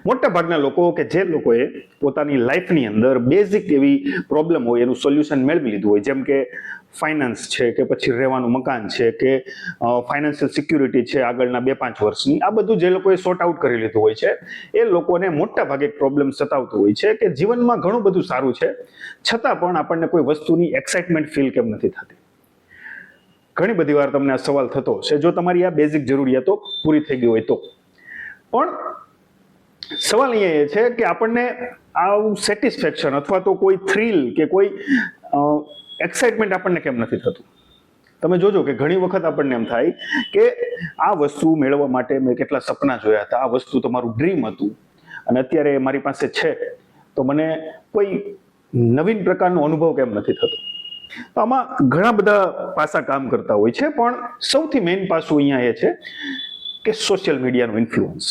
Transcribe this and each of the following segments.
મોટા ભાગના લોકો કે જે લોકોએ પોતાની લાઈફની અંદર બેઝિક એવી પ્રોબ્લેમ હોય એનું સોલ્યુશન મેળવી લીધું હોય, જેમ કે ફાઇનાન્સ છે, કે પછી રહેવાનું મકાન છે, કે ફાઇનાન્શિયલ સિક્યુરિટી છે આગળના 2-5 વર્ષની, આ બધું જે લોકોએ સોર્ટ આઉટ કરી લીધું હોય છે એ લોકોને મોટા ભાગે એક પ્રોબ્લેમ સતાવતો હોય છે કે જીવનમાં ઘણું બધું સારું છે છતાં પણ આપણને કોઈ વસ્તુની એક્સાઇટમેન્ટ ફીલ કેમ નથી થતી. ઘણી બધી વાર તમને આ સવાલ થતો હશે જો તમારી આ બેઝિક જરૂરિયાતો પૂરી થઈ ગઈ હોય તો. પણ સવાલ અહીંયા એ છે કે આપણને આવું સેટિસ્ફેક્શન અથવા તો કોઈ થ્રિલ કે કોઈ એક્સાઇટમેન્ટ આપણને કેમ નથી થતું. તમે જોજો કે ઘણી વખત આપણને એમ થાય કે આ વસ્તુ મેળવવા માટે મેં કેટલા સપના જોયા હતા, આ વસ્તુ તો મારું ડ્રીમ હતું અને અત્યારે મારી પાસે છે તો મને કોઈ નવીન પ્રકારનો અનુભવ કેમ નથી થતો. તો આમાં ઘણા બધા પાસા કામ કરતા હોય છે, પણ સૌથી મેઇન પાસું અહીંયા એ છે કે સોશિયલ મીડિયાનો ઇન્ફ્લુઅન્સ.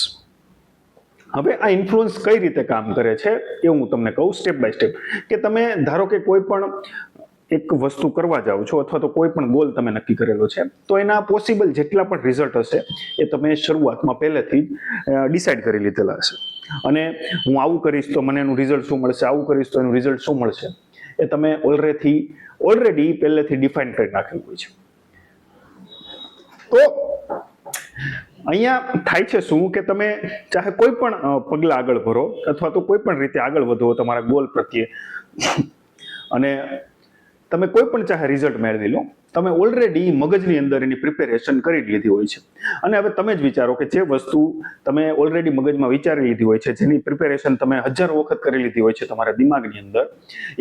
હવે આ ઇન્ફ્લુઅન્સ કઈ રીતે કામ કરે છે એ હું તમને કહું સ્ટેપ બાય સ્ટેપ. કે તમે ધારો કે કોઈ પણ એક વસ્તુ કરવા જાઓ છો અથવા તો કોઈ પણ ગોલ તમે નક્કી કરેલો છે તો એના પોસિબલ જેટલા પણ રિઝલ્ટ હશે એ તમે શરૂઆતમાં પહેલેથી જ ડિસાઇડ કરી લીધેલા હશે. અને હું આવું કરીશ તો મને એનું રિઝલ્ટ શું મળશે, આવું કરીશ તો એનું રિઝલ્ટ શું મળશે, એ તમે ઓલરેડી પહેલેથી ડિફાઇન કરી નાખેલું હોય છે. તો અહીંયા થાય છે શું કે તમે ચાહે કોઈ પણ પગલાં આગળ ભરો અથવા તો કોઈ પણ રીતે આગળ વધો તમારા ગોલ પ્રત્યે અને તમે કોઈ પણ ચાહે રિઝલ્ટ મેળવી લો, તમે ઓલરેડી મગજની અંદર એની પ્રિપેરેશન કરી લીધી હોય છે. અને હવે તમે જ વિચારો કે જે વસ્તુ તમે ઓલરેડી મગજમાં વિચારી લીધી હોય છે, જેની પ્રિપેરેશન તમે હજારો વખત કરી લીધી હોય છે તમારા દિમાગની અંદર,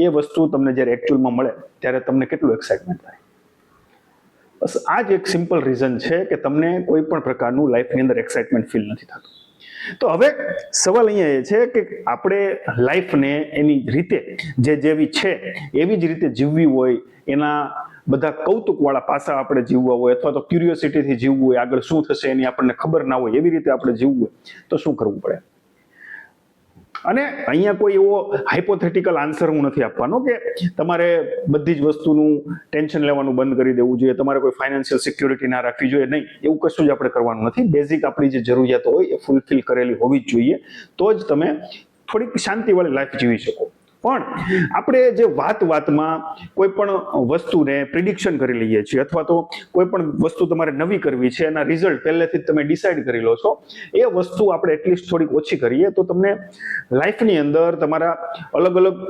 એ વસ્તુ તમને જ્યારે એકચ્યુઅલમાં મળે ત્યારે તમને કેટલું એક્સાઇટમેન્ટ થાય. બસ આ જ એક સિમ્પલ રીઝન છે કે તમને કોઈ પણ પ્રકારનું લાઈફની અંદર એક્સાઇટમેન્ટ ફીલ નથી થતું. તો હવે સવાલ અહીંયા એ છે કે આપણે લાઈફને એની રીતે જેવી છે એવી જ રીતે જીવવી હોય, એના બધા કૌતુકવાળા પાસા આપણે જીવવા હોય અથવા તો ક્યુરિયોસિટીથી જીવવું હોય, આગળ શું થશે એની આપણને ખબર ના હોય એવી રીતે આપણે જીવવું હોય તો શું કરવું પડે. અને અહીંયા કોઈ એવો હાઇપોથેટિકલ આન્સર હું નથી આપવાનો કે તમારે બધી જ વસ્તુનું ટેન્શન લેવાનું બંધ કરી દેવું જોઈએ, તમારે કોઈ ફાઇનાન્શિયલ સિક્યુરિટી ના રાખવી જોઈએ, નહીં, એવું કશું જ આપણે કરવાનું નથી. બેઝિક આપણી જે જરૂરિયાતો હોય એ ફૂલફિલ કરેલી હોવી જ જોઈએ, તો જ તમે થોડીક શાંતિવાળી લાઈફ જીવી શકો. પણ આપણે જે વાતમાં કોઈ પણ વસ્તુને પ્રિડિક્શન કરી લઈએ છીએ અથવા તો કોઈ પણ વસ્તુ તમારે નવી કરવી છે, એના રિઝલ્ટ પહેલેથી જ તમે ડિસાઇડ કરી લો છો, એ વસ્તુ આપણે એટલીસ્ટ થોડીક ઓછી કરીએ તો તમને લાઈફની અંદર તમારા અલગ અલગ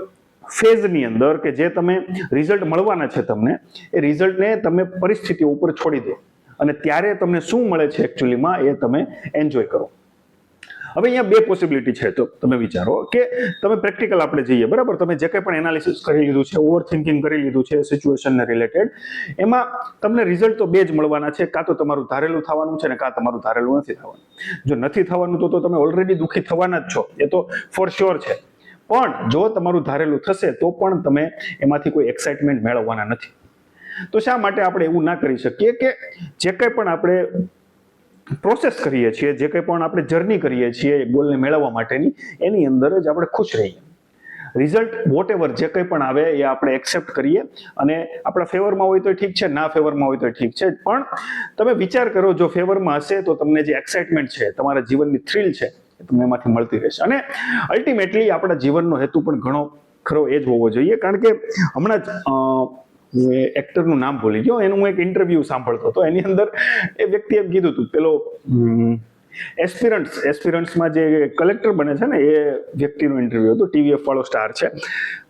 ફેઝની અંદર કે જે તમે રિઝલ્ટ મળવાના છે તમને, એ રિઝલ્ટને તમે પરિસ્થિતિઓ ઉપર છોડી દો અને ત્યારે તમને શું મળે છે એકચ્યુઅલીમાં એ તમે એન્જોય કરો. હવે અહીંયા બે પોસિબિલિટી છે. તો તમે વિચારો કે તમે પ્રેક્ટિકલ આપણે જઈએ, બરાબર, તમે જે કંઈ પણ એનાલિસિસ કરી લીધું છે, ઓવર થિંકિંગ કરી લીધું છે સિચ્યુએશનને રિલેટેડ, એમાં તમને રિઝલ્ટ તો બે જ મળવાના છે, કાં તો તમારું ધારેલું થવાનું છે ને કાં તમારું ધારેલું નથી થવાનું. જો નથી થવાનું તો તમે ઓલરેડી દુઃખી થવાના જ છો, એ તો ફોર શ્યોર છે. પણ જો તમારું ધારેલું થશે તો પણ તમે એમાંથી કોઈ એક્સાઇટમેન્ટ મેળવવાના નથી. તો શા માટે આપણે એવું ના કરી શકીએ કે જે કંઈ પણ આપણે પ્રોસેસ કરીએ છીએ, જે કંઈ પણ આપણે જર્ની કરીએ છીએ ગોલને મેળવવા માટેની, એની અંદર જ આપણે ખુશ રહીએ. રિઝલ્ટ વોટ એવર જે કંઈ પણ આવે એ આપણે એક્સેપ્ટ કરીએ અને આપણા ફેવરમાં હોય તો ઠીક છે, ના ફેવરમાં હોય તો ઠીક છે. પણ તમે વિચાર કરો, જો ફેવરમાં હશે તો તમને જે એક્સાઇટમેન્ટ છે, તમારા જીવનની થ્રિલ છે, એ તમને એમાંથી મળતી રહેશે. અને અલ્ટિમેટલી આપણા જીવનનો હેતુ પણ ઘણો ખરો એ જ હોવો જોઈએ. કારણ કે હમણાં જ એક્ટરનું નામ ભૂલી ગયો, એનું હું એક ઇન્ટરવ્યુ સાંભળતો હતો, એની અંદર એ વ્યક્તિ એમ કીધું હતું, પેલો એસ્પિરન્ટ્સમાં જે કલેક્ટર બને છે ને એ વ્યક્તિનું ઇન્ટરવ્યુ હતું, TVF વાળો સ્ટાર છે.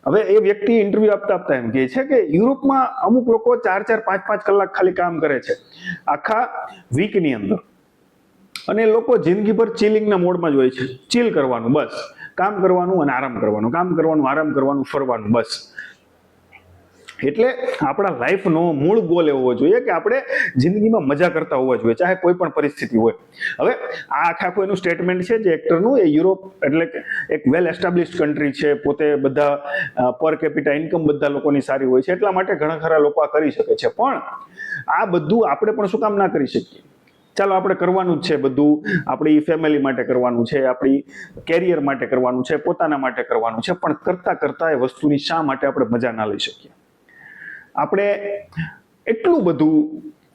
હવે એ વ્યક્તિ ઇન્ટરવ્યુ આપતા એમ કહે છે કે યુરોપમાં અમુક લોકો 4-4, 5-5 કલાક ખાલી કામ કરે છે આખા વીકની અંદર, અને લોકો જિંદગીભર ચિલિંગના મોડમાં જ હોય છે. ચિલ કરવાનું, બસ કામ કરવાનું અને આરામ કરવાનું, કામ કરવાનું, આરામ કરવાનું, ફરવાનું, બસ. એટલે આપણા લાઈફનો મૂળ ગોલ એવો હોવો જોઈએ કે આપણે જિંદગીમાં મજા કરતા હોવા જોઈએ, ચાહે કોઈ પણ પરિસ્થિતિ હોય. હવે આ આખું એનું સ્ટેટમેન્ટ છે જે એક્ટરનું, એ યુરોપ એટલે કે એક વેલ એસ્ટાબ્લિશ્ડ કન્ટ્રી છે, પોતે બધા પર કેપિટા ઇન્કમ બધા લોકોની સારી હોય છે, એટલા માટે ઘણા ખરા લોકો આ કરી શકે છે. પણ આ બધું આપણે પણ શું કામ ના કરી શકીએ? ચાલો આપણે કરવાનું જ છે બધું, આપણી ફેમિલી માટે કરવાનું છે, આપણી કેરિયર માટે કરવાનું છે, પોતાના માટે કરવાનું છે, પણ કરતા એ વસ્તુની શા માટે આપણે મજા ના લઈ શકીએ? આપણે એટલું બધું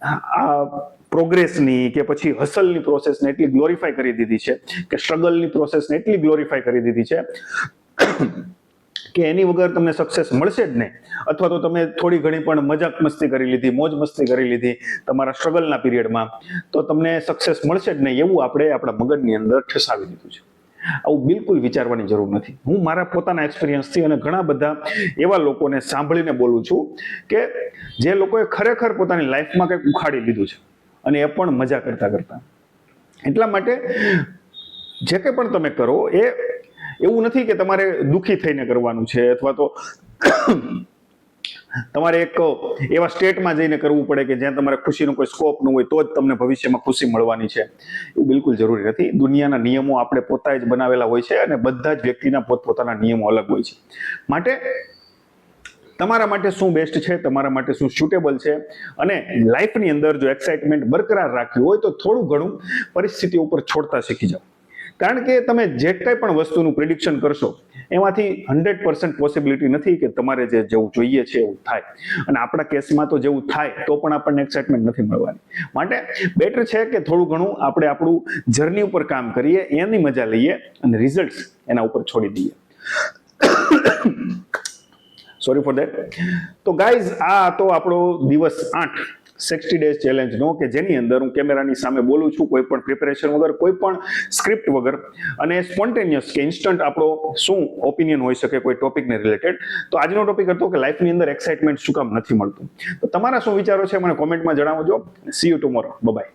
આ પ્રોગ્રેસની કે પછી હસલની પ્રોસેસને એટલી ગ્લોરીફાઈ કરી દીધી છે કે સ્ટ્રગલની પ્રોસેસને એટલી ગ્લોરીફાઈ કરી દીધી છે કે એની વગર તમને સક્સેસ મળશે જ નહીં. અથવા તો તમે થોડી ઘણી પણ મજાક મસ્તી કરી લીધી, મોજ મસ્તી કરી લીધી તમારા સ્ટ્રગલના પીરિયડમાં, તો તમને સક્સેસ મળશે જ નહીં એવું આપણે આપણા મગજની અંદર ઠસાવી દીધું છે. આવું બિલકુલ વિચારવાની જરૂર નથી. હું મારા પોતાના એક્સપિરિયન્સથી અને ઘણા બધા એવા લોકોને સાંભળીને બોલું છું કે જે લોકોએ ખરેખર પોતાની લાઈફમાં કંઈક ઉખાડી લીધું છે, અને એ પણ મજા કરતા કરતા. એટલા માટે જે કંઈ પણ તમે કરો એ એવું નથી કે તમારે દુઃખી થઈને કરવાનું છે, અથવા તો તમારે એક એવા સ્ટેટમાં જઈને કરવું પડે કે જ્યાં તમારે ખુશીનો કોઈ સ્કોપ ન હોય તો જ તમને ભવિષ્યમાં ખુશી મળવાની છે. એવું બિલકુલ જરૂરી નથી. દુનિયાના નિયમો આપણે પોતા જ બનાવેલા હોય છે, અને બધા જ વ્યક્તિના પોતપોતાના નિયમો અલગ હોય છે. માટે તમારા માટે શું બેસ્ટ છે, તમારા માટે શું સુટેબલ છે, અને લાઈફની અંદર જો એક્સાઇટમેન્ટ બરકરાર રાખ્યું હોય તો થોડું ઘણું પરિસ્થિતિઓ ઉપર છોડતા શીખી જાઓ. કારણ કે તમે જે કંઈ પણ વસ્તુનું પ્રિડિક્શન કરશો એમાંથી 100% પોસિબિલિટી નથી કે તમારે જેવું જોઈએ છે એવું થાય. અને આપણા કેસમાં તો જેવું થાય તો પણ આપણને એક્સાઇટમેન્ટ નથી મળવાની. માટે બેટર છે કે થોડું ઘણું આપણે આપણું જર્ની ઉપર કામ કરીએ, એની મજા લઈએ, અને રિઝલ્ટ એના ઉપર છોડી દઈએ. Sorry for that. તો ગાઈઝ, આ તો આપણો દિવસ 8 60 ડેઝ ચેલેન્જનો, કે જેની અંદર હું કેમેરાની સામે બોલું છું, કોઈ પણ પ્રિપેરેશન વગર, કોઈ પણ સ્ક્રિપ્ટ વગર, અને સ્પોન્ટેનિયસ કે ઇન્સ્ટન્ટ આપણો શું ઓપિનિયન હોઈ શકે કોઈ ટોપિકને રિલેટેડ. તો આજનો ટોપિક હતો કે લાઈફની અંદર એક્સાઇટમેન્ટ શું કામ નથી મળતું. તો તમારા શું વિચારો છે મને કોમેન્ટમાં જણાવજો. C you tomorrow. બાય.